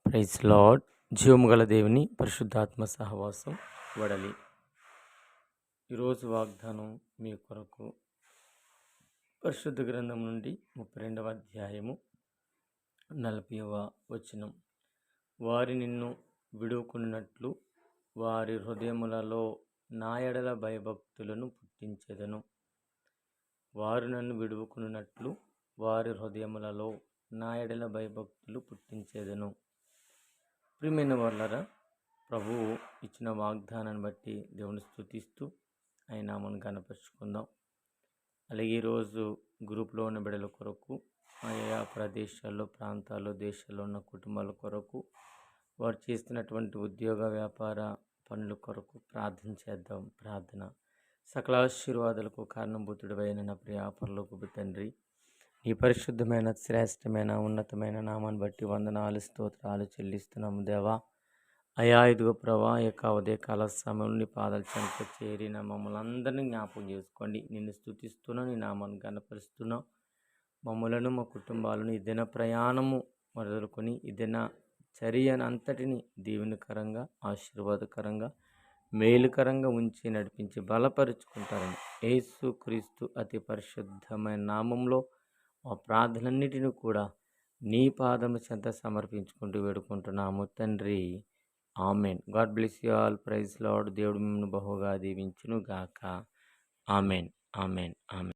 Praise lord. జీవము గల దేవుని పరిశుద్ధాత్మ సహవాసం వడలి. ఈరోజు వాగ్దానం మీ కొరకు పరిశుద్ధ గ్రంథం నుండి 32వ అధ్యాయము 40వ వచనం. వారి నిన్ను విడువకున్నట్లు వారి హృదయములలో నా ఎడల భయభక్తులను పుట్టించెదను. వారు నన్ను విడువకున్నట్లు వారి హృదయములలో నా ఎడల భయభక్తులు పుట్టించేదను. ప్రియమైన వాళ్ళరా, ప్రభువు ఇచ్చిన వాగ్దానాన్ని బట్టి దేవుని స్తుతిస్తూ ఆయన నామమును గణపరుచుకుందాం. అలాగే ఈరోజు గ్రూప్లో ఉన్న బిడ్డల కొరకు, ఆయా ప్రదేశాల్లో, ప్రాంతాల్లో, దేశాల్లో ఉన్న కుటుంబాల కొరకు, వారు చేస్తున్నటువంటి ఉద్యోగ వ్యాపార పనుల కొరకు ప్రార్థన చేద్దాం. ప్రార్థన. సకల ఆశీర్వాదాలకు కారణభూతుడైన నా ప్రియ పరలోకపు తండ్రి, ఈ పరిశుద్ధమైన, శ్రేష్టమైన, ఉన్నతమైన నామాన్ని బట్టి వందనాలు, స్తోత్రాలు చెల్లిస్తున్నాము దేవా. అయా ఇదిగో ప్రభా, యొక్క ఉదయకాల సమయంలో నీ పాదాలు చెంత చేరిన మమ్మల్ని అందరినీ జ్ఞాపకం చేసుకోండి. నిన్ను స్తుతిస్తున్నాం, నీ నామాన్ని గణపరుస్తున్నాం. మమ్మలను, మా కుటుంబాలను ఇదైనా ప్రయాణము మొదలుకొని ఇదైనా చర్యను అంతటిని దీవెనకరంగా, ఆశీర్వాదకరంగా, మేలుకరంగా ఉంచి నడిపించి బలపరుచుకుంటారని యేసు క్రీస్తు అతి పరిశుద్ధమైన నామంలో మా ప్రార్థనన్నిటిని కూడా నీ పాదము చెంత సమర్పించుకుంటూ వేడుకుంటున్నాము తండ్రి. Amen. God bless you all. Praise Lord. దేవుడు మిమ్మల్ని బహుగా దీవించును గాక. ఆమెన్. ఆమెన్. ఆమెన్.